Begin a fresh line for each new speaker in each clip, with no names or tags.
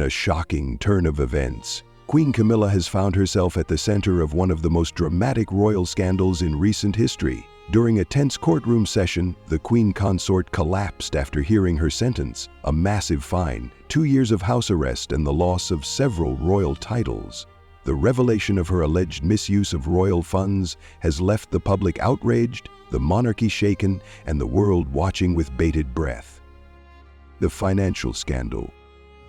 In a shocking turn of events, Queen Camilla has found herself at the center of one of the most dramatic royal scandals in recent history. During a tense courtroom session, the Queen consort collapsed after hearing her sentence, a massive fine, 2 years of house arrest, and the loss of several royal titles. The revelation of her alleged misuse of royal funds has left the public outraged, the monarchy shaken, and the world watching with bated breath. The financial scandal.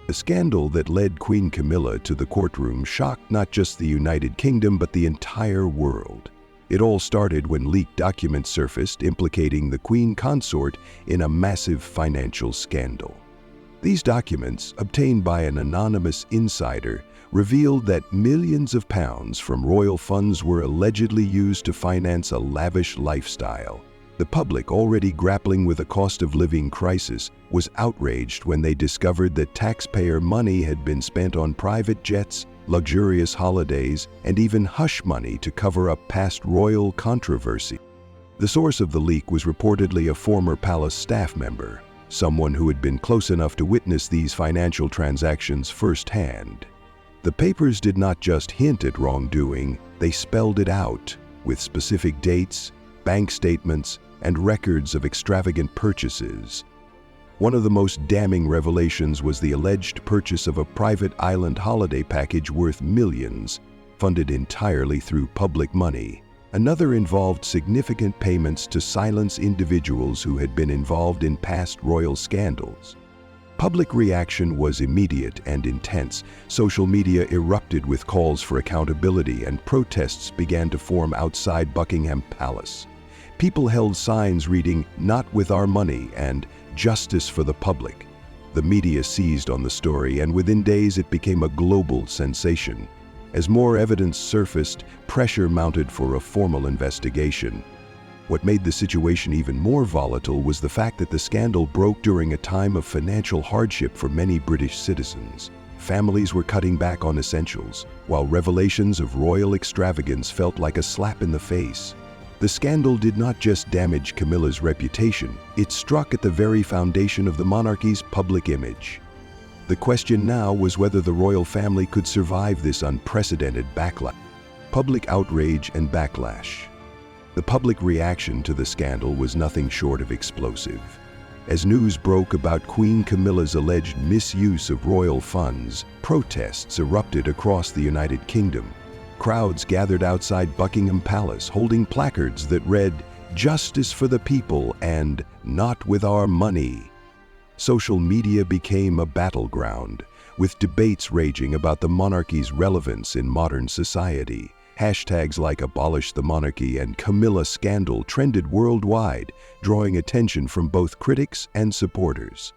The scandal that led Queen Camilla to the courtroom shocked not just the United Kingdom but the entire world. It all started when leaked documents surfaced implicating the Queen consort in a massive financial scandal. These documents, obtained by an anonymous insider, revealed that millions of pounds from royal funds were allegedly used to finance a lavish lifestyle. The public, already grappling with a cost of living crisis, was outraged when they discovered that taxpayer money had been spent on private jets, luxurious holidays, and even hush money to cover up past royal controversy. The source of the leak was reportedly a former palace staff member, someone who had been close enough to witness these financial transactions firsthand. The papers did not just hint at wrongdoing, they spelled it out, with specific dates, bank statements, and records of extravagant purchases. One of the most damning revelations was the alleged purchase of a private island holiday package worth millions, funded entirely through public money. Another involved significant payments to silence individuals who had been involved in past royal scandals. Public reaction was immediate and intense. Social media erupted with calls for accountability, and protests began to form outside Buckingham Palace. People held signs reading, "Not with our money," and "Justice for the public." The media seized on the story, and within days it became a global sensation. As more evidence surfaced, pressure mounted for a formal investigation. What made the situation even more volatile was the fact that the scandal broke during a time of financial hardship for many British citizens. Families were cutting back on essentials, while revelations of royal extravagance felt like a slap in the face. The scandal did not just damage Camilla's reputation, it struck at the very foundation of the monarchy's public image. The question now was whether the royal family could survive this unprecedented backlash. Public outrage and backlash. The public reaction to the scandal was nothing short of explosive. As news broke about Queen Camilla's alleged misuse of royal funds, protests erupted across the United Kingdom. Crowds gathered outside Buckingham Palace holding placards that read, "Justice for the people" and "Not with our money." Social media became a battleground, with debates raging about the monarchy's relevance in modern society. Hashtags like "Abolish the Monarchy" and "Camilla Scandal" trended worldwide, drawing attention from both critics and supporters.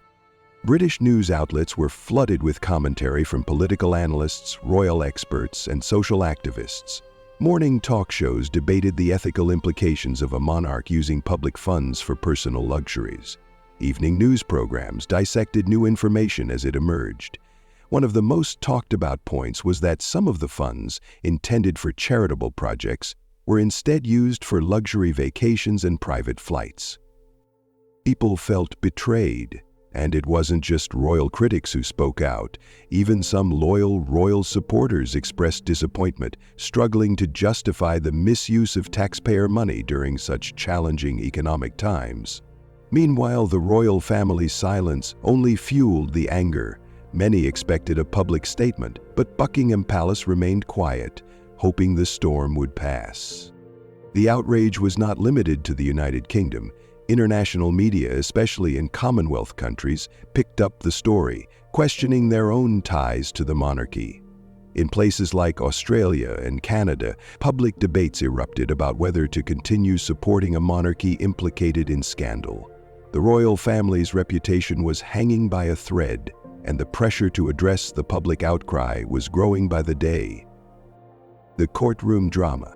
British news outlets were flooded with commentary from political analysts, royal experts, and social activists. Morning talk shows debated the ethical implications of a monarch using public funds for personal luxuries. Evening news programs dissected new information as it emerged. One of the most talked about points was that some of the funds, intended for charitable projects, were instead used for luxury vacations and private flights. People felt betrayed, and it wasn't just royal critics who spoke out. Even some loyal royal supporters expressed disappointment, struggling to justify the misuse of taxpayer money during such challenging economic times. Meanwhile, the royal family's silence only fueled the anger. Many expected a public statement, but Buckingham Palace remained quiet, hoping the storm would pass. The outrage was not limited to the United Kingdom. International media, especially in Commonwealth countries, picked up the story, questioning their own ties to the monarchy. In places like Australia and Canada, public debates erupted about whether to continue supporting a monarchy implicated in scandal. The royal family's reputation was hanging by a thread, and the pressure to address the public outcry was growing by the day. The courtroom drama.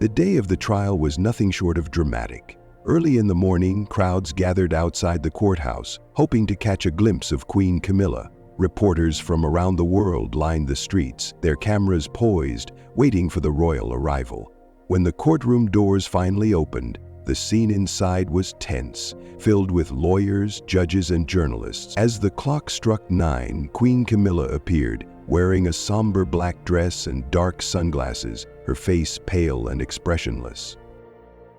The day of the trial was nothing short of dramatic. Early in the morning, crowds gathered outside the courthouse, hoping to catch a glimpse of Queen Camilla. Reporters from around the world lined the streets, their cameras poised, waiting for the royal arrival. When the courtroom doors finally opened, The scene inside was tense, filled with lawyers, judges, and journalists. As the clock struck 9, Queen Camilla appeared, wearing a somber black dress and dark sunglasses, her face pale and expressionless.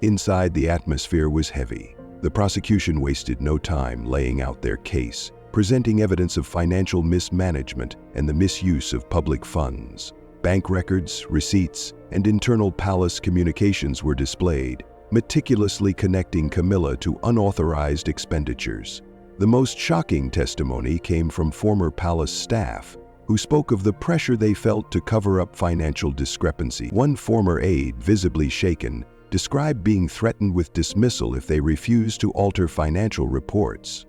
Inside, the atmosphere was heavy. The prosecution wasted no time laying out their case, presenting evidence of financial mismanagement and the misuse of public funds. Bank records, receipts, and internal palace communications were displayed, meticulously connecting Camilla to unauthorized expenditures. The most shocking testimony came from former palace staff, who spoke of the pressure they felt to cover up financial discrepancy. One former aide, visibly shaken, described being threatened with dismissal if they refused to alter financial reports.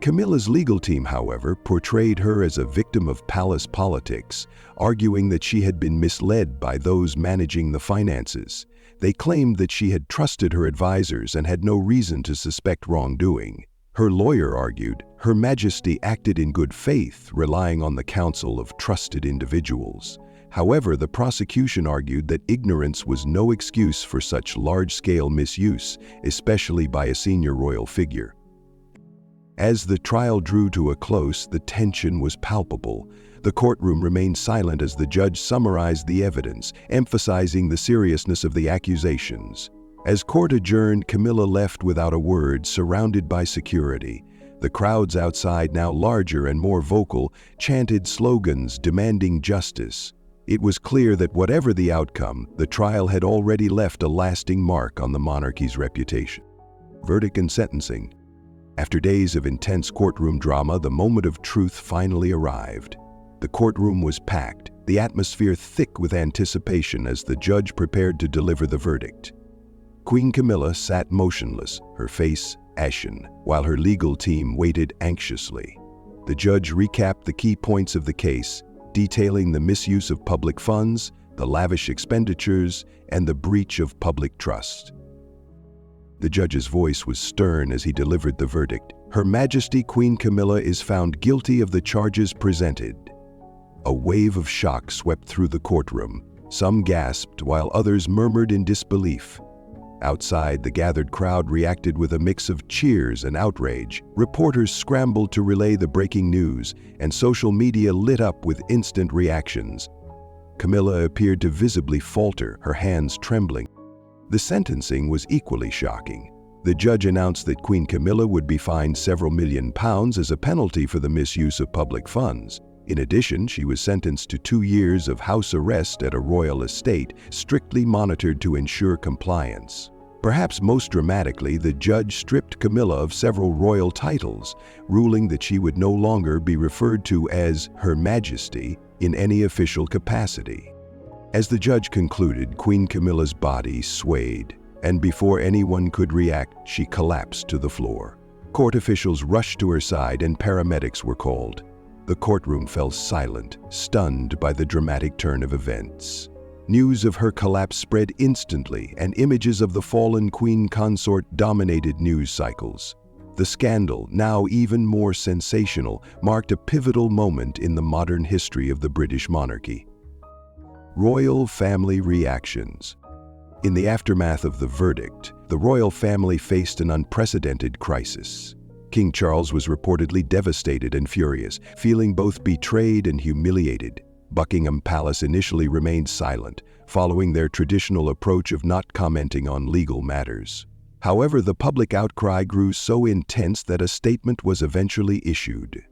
Camilla's legal team, however, portrayed her as a victim of palace politics, arguing that she had been misled by those managing the finances. They claimed that she had trusted her advisors and had no reason to suspect wrongdoing. Her lawyer argued, Her Majesty acted in good faith, relying on the counsel of trusted individuals. However, the prosecution argued that ignorance was no excuse for such large-scale misuse, especially by a senior royal figure. As the trial drew to a close, the tension was palpable. The courtroom remained silent as the judge summarized the evidence, emphasizing the seriousness of the accusations. As court adjourned, Camilla left without a word, surrounded by security. The crowds outside, now larger and more vocal, chanted slogans demanding justice. It was clear that whatever the outcome, the trial had already left a lasting mark on the monarchy's reputation. Verdict and sentencing. After days of intense courtroom drama, the moment of truth finally arrived. The courtroom was packed, the atmosphere thick with anticipation as the judge prepared to deliver the verdict. Queen Camilla sat motionless, her face ashen, while her legal team waited anxiously. The judge recapped the key points of the case, detailing the misuse of public funds, the lavish expenditures, and the breach of public trust. The judge's voice was stern as he delivered the verdict. Her Majesty Queen Camilla is found guilty of the charges presented. A wave of shock swept through the courtroom. Some gasped while others murmured in disbelief. Outside, the gathered crowd reacted with a mix of cheers and outrage. Reporters scrambled to relay the breaking news, and social media lit up with instant reactions. Camilla appeared to visibly falter, her hands trembling. The sentencing was equally shocking. The judge announced that Queen Camilla would be fined several million pounds as a penalty for the misuse of public funds. In addition, she was sentenced to 2 years of house arrest at a royal estate, strictly monitored to ensure compliance. Perhaps most dramatically, the judge stripped Camilla of several royal titles, ruling that she would no longer be referred to as Her Majesty in any official capacity. As the judge concluded, Queen Camilla's body swayed, and before anyone could react, she collapsed to the floor. Court officials rushed to her side and paramedics were called. The courtroom fell silent, stunned by the dramatic turn of events. News of her collapse spread instantly, and images of the fallen queen consort dominated news cycles. The scandal, now even more sensational, marked a pivotal moment in the modern history of the British monarchy. Royal family reactions. In the aftermath of the verdict, the royal family faced an unprecedented crisis. King Charles was reportedly devastated and furious, feeling both betrayed and humiliated. Buckingham Palace initially remained silent, following their traditional approach of not commenting on legal matters. However, the public outcry grew so intense that a statement was eventually issued.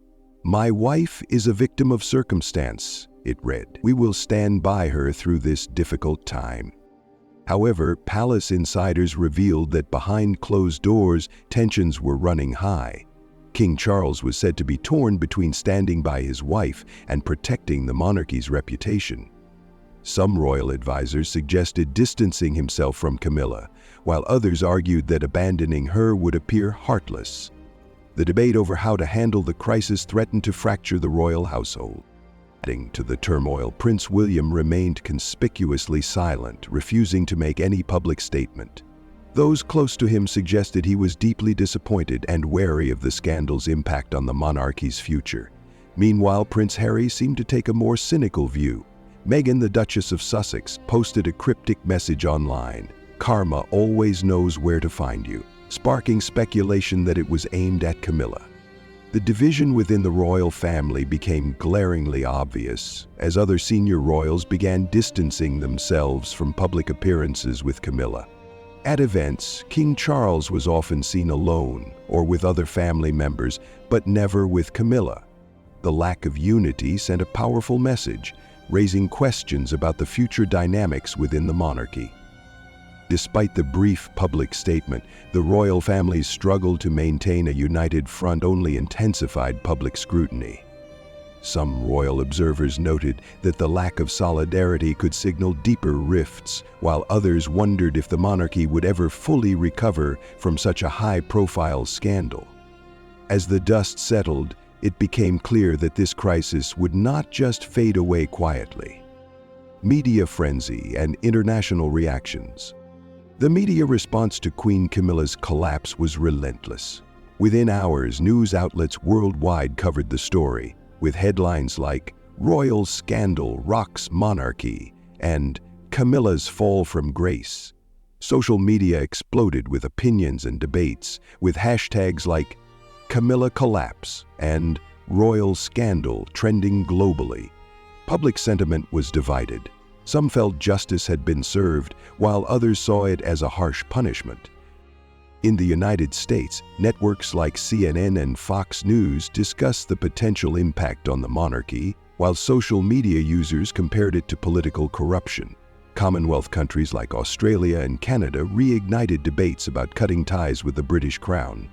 "My wife is a victim of circumstance," it read. "We will stand by her through this difficult time." However, palace insiders revealed that behind closed doors, tensions were running high. King Charles was said to be torn between standing by his wife and protecting the monarchy's reputation. Some royal advisors suggested distancing himself from Camilla, while others argued that abandoning her would appear heartless. The debate over how to handle the crisis threatened to fracture the royal household. Adding to the turmoil, Prince William remained conspicuously silent, refusing to make any public statement. Those close to him suggested he was deeply disappointed and wary of the scandal's impact on the monarchy's future. Meanwhile, Prince Harry seemed to take a more cynical view. Meghan, the Duchess of Sussex, posted a cryptic message online, Karma always knows where to find you, sparking speculation that it was aimed at Camilla. The division within the royal family became glaringly obvious as other senior royals began distancing themselves from public appearances with Camilla. At events, King Charles was often seen alone or with other family members, but never with Camilla. The lack of unity sent a powerful message, raising questions about the future dynamics within the monarchy. Despite the brief public statement, the royal family's struggle to maintain a united front only intensified public scrutiny. Some royal observers noted that the lack of solidarity could signal deeper rifts, while others wondered if the monarchy would ever fully recover from such a high-profile scandal. As the dust settled, it became clear that this crisis would not just fade away quietly. Media frenzy and international reactions. The media response to Queen Camilla's collapse was relentless. Within hours, news outlets worldwide covered the story, with headlines like "Royal Scandal Rocks Monarchy" and "Camilla's Fall from Grace." Social media exploded with opinions and debates, with hashtags like "Camilla Collapse" and "Royal Scandal" trending globally. Public sentiment was divided. Some felt justice had been served, while others saw it as a harsh punishment. In the United States, networks like CNN and Fox News discussed the potential impact on the monarchy, while social media users compared it to political corruption. Commonwealth countries like Australia and Canada reignited debates about cutting ties with the British Crown.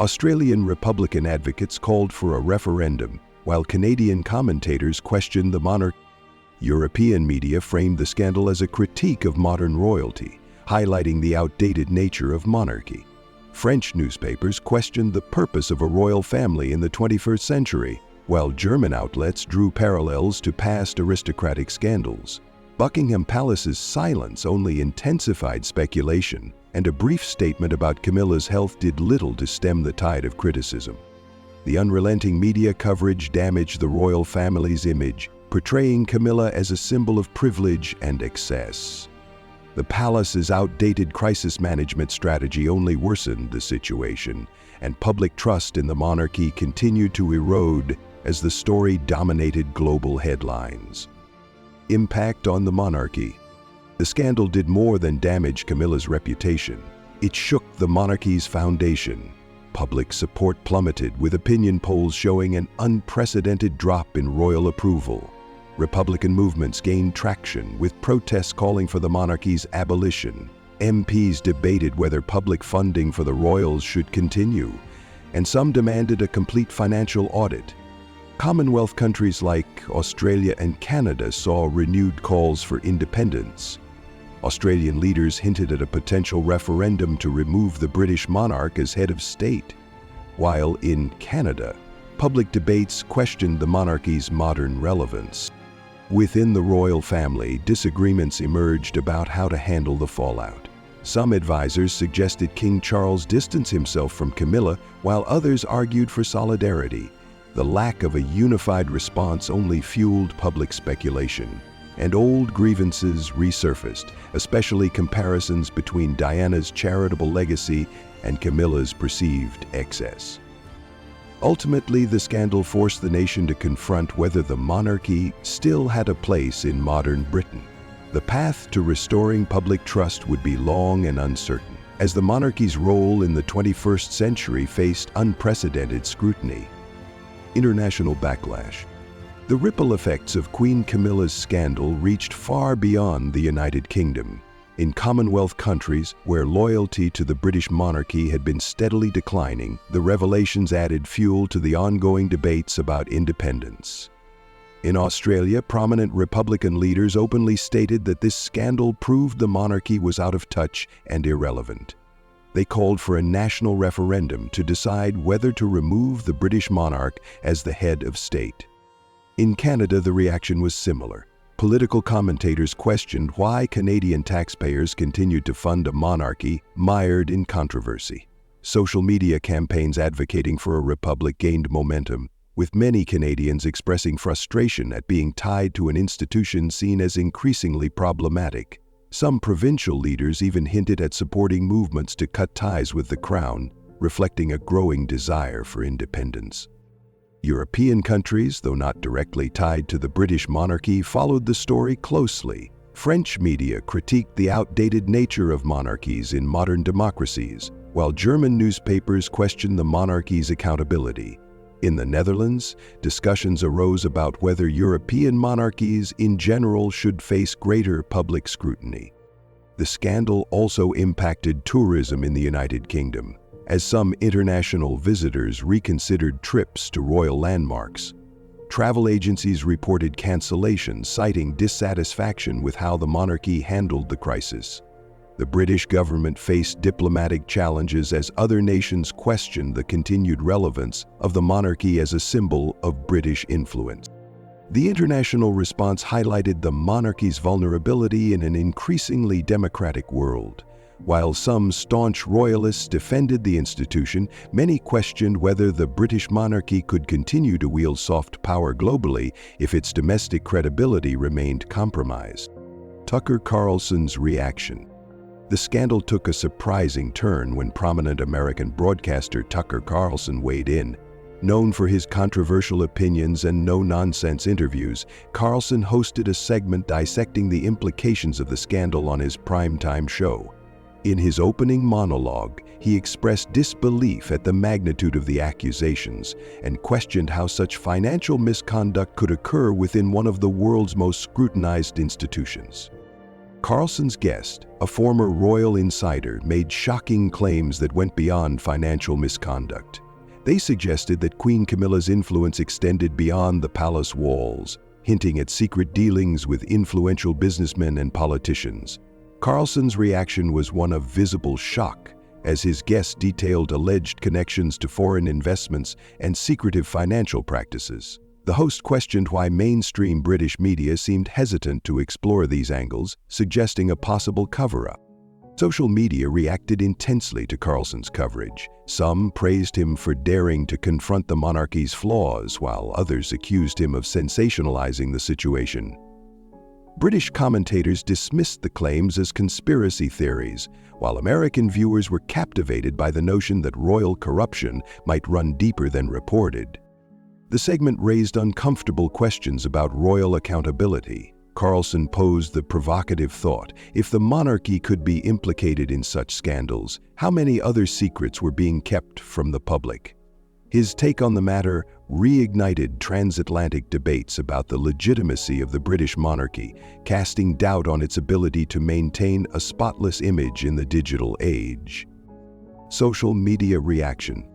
Australian Republican advocates called for a referendum, while Canadian commentators questioned the monarchy. European media framed the scandal as a critique of modern royalty, highlighting the outdated nature of monarchy. French newspapers questioned the purpose of a royal family in the 21st century, while German outlets drew parallels to past aristocratic scandals. Buckingham Palace's silence only intensified speculation, and a brief statement about Camilla's health did little to stem the tide of criticism. The unrelenting media coverage damaged the royal family's image, portraying Camilla as a symbol of privilege and excess. The palace's outdated crisis management strategy only worsened the situation, and public trust in the monarchy continued to erode as the story dominated global headlines. Impact on the monarchy. The scandal did more than damage Camilla's reputation. It shook the monarchy's foundation. Public support plummeted, with opinion polls showing an unprecedented drop in royal approval. Republican movements gained traction, with protests calling for the monarchy's abolition. MPs debated whether public funding for the royals should continue, and some demanded a complete financial audit. Commonwealth countries like Australia and Canada saw renewed calls for independence. Australian leaders hinted at a potential referendum to remove the British monarch as head of state, while in Canada, public debates questioned the monarchy's modern relevance. Within the royal family, disagreements emerged about how to handle the fallout. Some advisors suggested King Charles distance himself from Camilla, while others argued for solidarity. The lack of a unified response only fueled public speculation, and old grievances resurfaced, especially comparisons between Diana's charitable legacy and Camilla's perceived excess. Ultimately, the scandal forced the nation to confront whether the monarchy still had a place in modern Britain. The path to restoring public trust would be long and uncertain, as the monarchy's role in the 21st century faced unprecedented scrutiny. International backlash. The ripple effects of Queen Camilla's scandal reached far beyond the United Kingdom. In Commonwealth countries, where loyalty to the British monarchy had been steadily declining, the revelations added fuel to the ongoing debates about independence. In Australia, prominent Republican leaders openly stated that this scandal proved the monarchy was out of touch and irrelevant. They called for a national referendum to decide whether to remove the British monarch as the head of state. In Canada, the reaction was similar. Political commentators questioned why Canadian taxpayers continued to fund a monarchy mired in controversy. Social media campaigns advocating for a republic gained momentum, with many Canadians expressing frustration at being tied to an institution seen as increasingly problematic. Some provincial leaders even hinted at supporting movements to cut ties with the crown, reflecting a growing desire for independence. European countries, though not directly tied to the British monarchy, followed the story closely. French media critiqued the outdated nature of monarchies in modern democracies, while German newspapers questioned the monarchy's accountability. In the Netherlands, discussions arose about whether European monarchies in general should face greater public scrutiny. The scandal also impacted tourism in the United Kingdom, as some international visitors reconsidered trips to royal landmarks. Travel agencies reported cancellations, citing dissatisfaction with how the monarchy handled the crisis. The British government faced diplomatic challenges as other nations questioned the continued relevance of the monarchy as a symbol of British influence. The international response highlighted the monarchy's vulnerability in an increasingly democratic world. While some staunch royalists defended the institution, many questioned whether the British monarchy could continue to wield soft power globally if its domestic credibility remained compromised. Tucker Carlson's reaction. The scandal took a surprising turn when prominent American broadcaster Tucker Carlson weighed in. Known for his controversial opinions and no-nonsense interviews, Carlson hosted a segment dissecting the implications of the scandal on his primetime show. In his opening monologue, he expressed disbelief at the magnitude of the accusations and questioned how such financial misconduct could occur within one of the world's most scrutinized institutions. Carlson's guest, a former royal insider, made shocking claims that went beyond financial misconduct. They suggested that Queen Camilla's influence extended beyond the palace walls, hinting at secret dealings with influential businessmen and politicians. Carlson's reaction was one of visible shock, as his guest detailed alleged connections to foreign investments and secretive financial practices. The host questioned why mainstream British media seemed hesitant to explore these angles, suggesting a possible cover-up. Social media reacted intensely to Carlson's coverage. Some praised him for daring to confront the monarchy's flaws, while others accused him of sensationalizing the situation. British commentators dismissed the claims as conspiracy theories, while American viewers were captivated by the notion that royal corruption might run deeper than reported. The segment raised uncomfortable questions about royal accountability. Carlson posed the provocative thought, if the monarchy could be implicated in such scandals, how many other secrets were being kept from the public? His take on the matter reignited transatlantic debates about the legitimacy of the British monarchy, casting doubt on its ability to maintain a spotless image in the digital age. Social media reaction.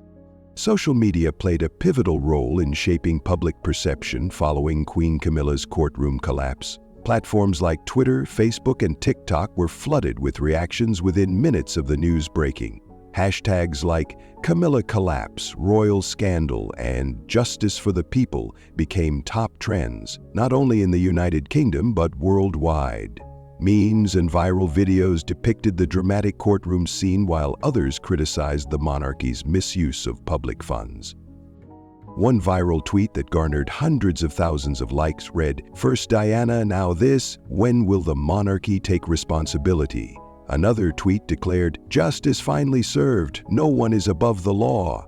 Social media played a pivotal role in shaping public perception following Queen Camilla's courtroom collapse. Platforms like Twitter, Facebook, and TikTok were flooded with reactions within minutes of the news breaking. Hashtags like Camilla Collapse, Royal Scandal, and Justice for the People became top trends, not only in the United Kingdom but worldwide. Memes and viral videos depicted the dramatic courtroom scene, while others criticized the monarchy's misuse of public funds. One viral tweet that garnered hundreds of thousands of likes read, "First Diana, now this, when will the monarchy take responsibility?" Another tweet declared, "Justice finally served, no one is above the law."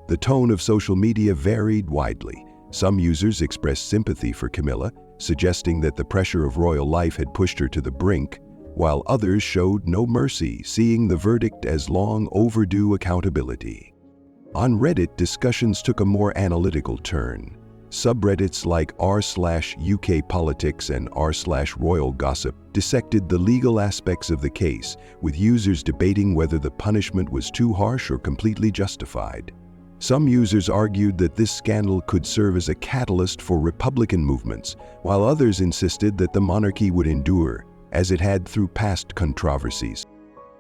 The tone of social media varied widely. Some users expressed sympathy for Camilla, suggesting that the pressure of royal life had pushed her to the brink, while others showed no mercy, seeing the verdict as long overdue accountability. On Reddit, discussions took a more analytical turn. Subreddits like r/UK politics and r/royal gossip dissected the legal aspects of the case, with users debating whether the punishment was too harsh or completely justified. Some users argued that this scandal could serve as a catalyst for Republican movements, while others insisted that the monarchy would endure, as it had through past controversies.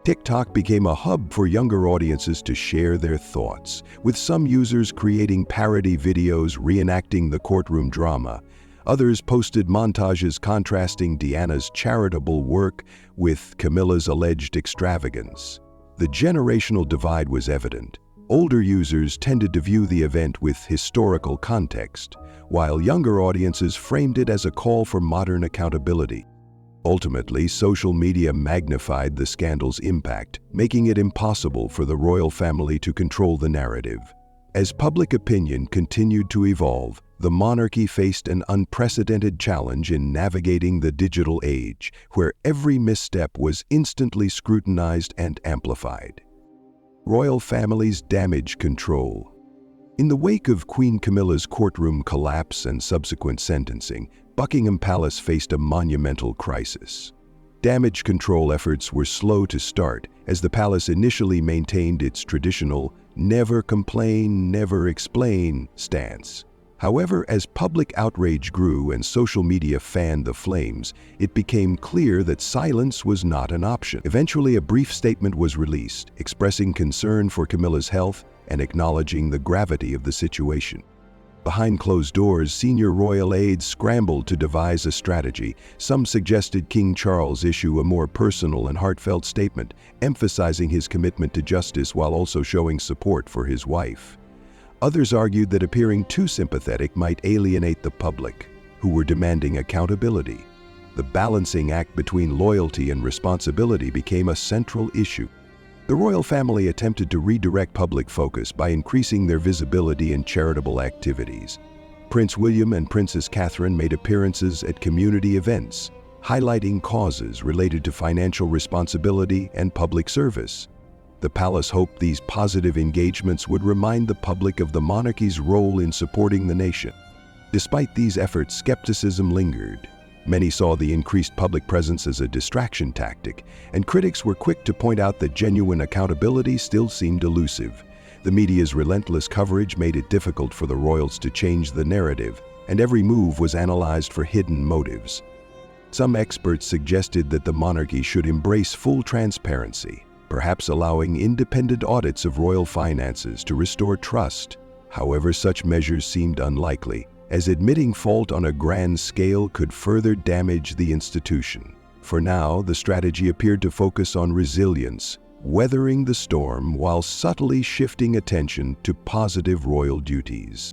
TikTok became a hub for younger audiences to share their thoughts, with some users creating parody videos reenacting the courtroom drama. Others posted montages contrasting Diana's charitable work with Camilla's alleged extravagance. The generational divide was evident. Older users tended to view the event with historical context, while younger audiences framed it as a call for modern accountability. Ultimately, social media magnified the scandal's impact, making it impossible for the royal family to control the narrative. As public opinion continued to evolve, the monarchy faced an unprecedented challenge in navigating the digital age, where every misstep was instantly scrutinized and amplified. Royal family's damage control. In the wake of Queen Camilla's courtroom collapse and subsequent sentencing, Buckingham Palace faced a monumental crisis. Damage control efforts were slow to start, as the palace initially maintained its traditional "never complain, never explain" stance. However, as public outrage grew and social media fanned the flames, it became clear that silence was not an option. Eventually, a brief statement was released, expressing concern for Camilla's health and acknowledging the gravity of the situation. Behind closed doors, senior royal aides scrambled to devise a strategy. Some suggested King Charles issue a more personal and heartfelt statement, emphasizing his commitment to justice while also showing support for his wife. Others argued that appearing too sympathetic might alienate the public, who were demanding accountability. The balancing act between loyalty and responsibility became a central issue. The royal family attempted to redirect public focus by increasing their visibility in charitable activities. Prince William and Princess Catherine made appearances at community events, highlighting causes related to financial responsibility and public service. The palace hoped these positive engagements would remind the public of the monarchy's role in supporting the nation. Despite these efforts, skepticism lingered. Many saw the increased public presence as a distraction tactic, and critics were quick to point out that genuine accountability still seemed elusive. The media's relentless coverage made it difficult for the royals to change the narrative, and every move was analyzed for hidden motives. Some experts suggested that the monarchy should embrace full transparency, perhaps allowing independent audits of royal finances to restore trust. However, such measures seemed unlikely, as admitting fault on a grand scale could further damage the institution. For now, the strategy appeared to focus on resilience, weathering the storm while subtly shifting attention to positive royal duties.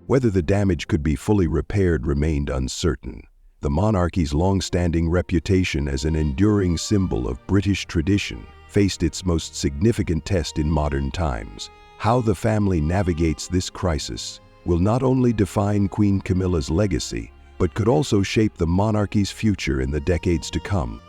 Whether the damage could be fully repaired remained uncertain. The monarchy's long-standing reputation as an enduring symbol of British tradition faced its most significant test in modern times. How the family navigates this crisis will not only define Queen Camilla's legacy, but could also shape the monarchy's future in the decades to come.